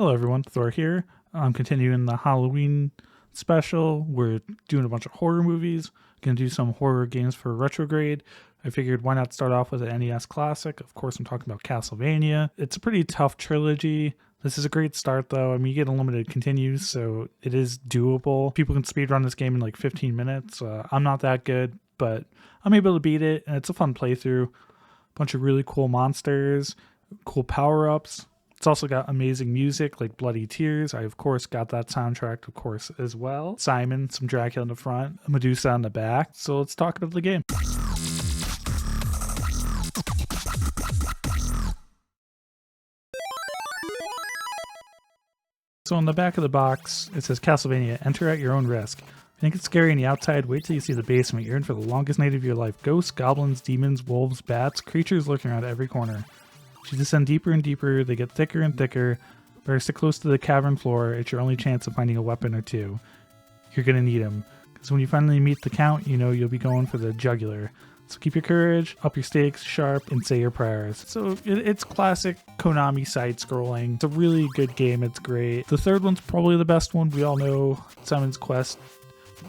Hello everyone, Thor here. I'm continuing the Halloween special. We're doing a bunch of horror movies. Gonna do some horror games for Retrograde. I figured why not start off with an NES classic. Of course, I'm talking about Castlevania. It's a pretty tough trilogy. This is a great start though. I mean, you get unlimited continues, so it is doable. People can speedrun this game in like 15 minutes. I'm not that good, but I'm able to beat it, and it's a fun playthrough. Bunch of really cool monsters, cool power-ups. It's also got amazing music like Bloody Tears. I, of course, got that soundtrack, of course, as well. Simon, some Dracula in the front, Medusa on the back. So let's talk about the game. So on the back of the box, it says Castlevania, enter at your own risk. Think it's scary on the outside? Wait till you see the basement. You're in for the longest night of your life. Ghosts, goblins, demons, wolves, bats, creatures lurking around every corner. As you descend deeper and deeper, they get thicker and thicker. Better stick close to the cavern floor. It's your only chance of finding a weapon or two. You're going to need them. Because when you finally meet the count, you know you'll be going for the jugular. So keep your courage, up your stakes, sharp, and say your prayers. So it's classic Konami side-scrolling. It's a really good game. It's great. The third one's probably the best one. We all know Simon's Quest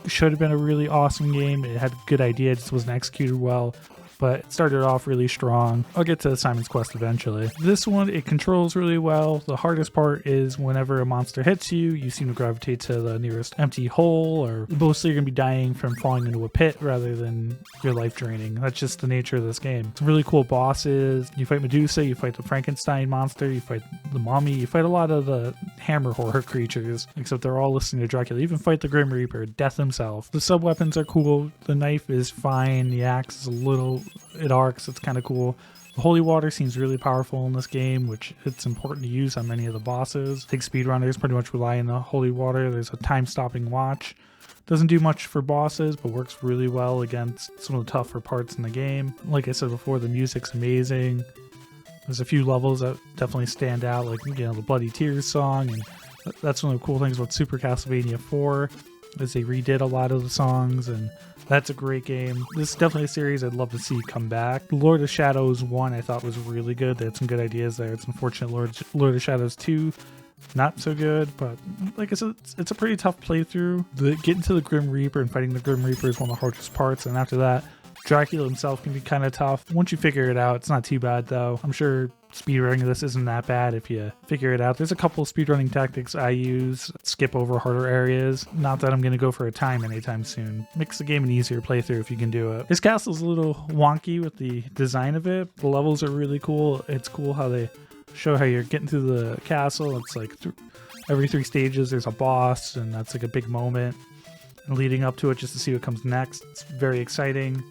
should have been a really awesome game. It had a good idea, it just wasn't executed well. But it started off really strong. I'll get to Simon's Quest eventually. This one, it controls really well. The hardest part is whenever a monster hits you, you seem to gravitate to the nearest empty hole, or mostly you're going to be dying from falling into a pit rather than your life draining. That's just the nature of this game. Some really cool bosses. You fight Medusa, you fight the Frankenstein monster, you fight the mummy, you fight a lot of the Hammer horror creatures, except they're all listening to Dracula. You even fight the Grim Reaper, Death himself. The sub-weapons are cool. The knife is fine. The axe is a little... it arcs, it's kind of cool. The holy water seems really powerful in this game, which it's important to use on many of the bosses. I think speedrunners pretty much rely on the holy water. There's a time-stopping watch. Doesn't do much for bosses, but works really well against some of the tougher parts in the game. Like I said before, the music's amazing. There's a few levels that definitely stand out, like the Bloody Tears song, and that's one of the cool things about Super Castlevania 4, is they redid a lot of the songs, and that's a great game. This is definitely a series I'd love to see come back. Lord of Shadows 1 I thought was really good. They had some good ideas there. It's unfortunate Lord of Shadows 2, not so good, but like I said, it's a pretty tough playthrough. Getting to the Grim Reaper and fighting the Grim Reaper is one of the hardest parts, and after that, Dracula himself can be kind of tough. Once you figure it out, it's not too bad though. I'm sure speedrunning this isn't that bad if you figure it out. There's a couple of speedrunning tactics I use. Skip over harder areas. Not that I'm going to go for a time anytime soon. Makes the game an easier playthrough if you can do it. This castle's a little wonky with the design of it. The levels are really cool. It's cool how they show how you're getting through the castle. It's like every 3 stages there's a boss, and that's like a big moment. And leading up to it just to see what comes next. It's very exciting.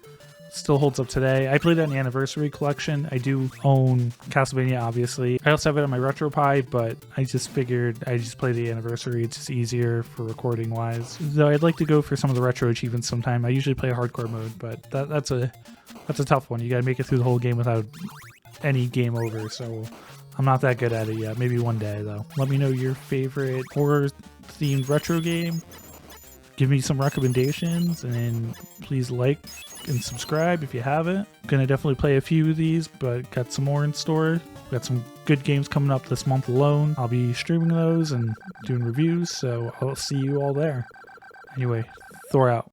Still holds up today. I played it on the Anniversary Collection. I do own Castlevania, obviously. I also have it on my RetroPie, but I just figured I just play the Anniversary. It's just easier for recording wise. Though I'd like to go for some of the retro achievements sometime. I usually play hardcore mode, but that's a tough one. You gotta make it through the whole game without any game over, so I'm not that good at it yet. Maybe one day though. Let me know your favorite horror themed retro game. Give me some recommendations, and please like and subscribe if you haven't. Gonna definitely play a few of these, but got some more in store. Got some good games coming up this month alone. I'll be streaming those and doing reviews, so I'll see you all there. Anyway, Thor out.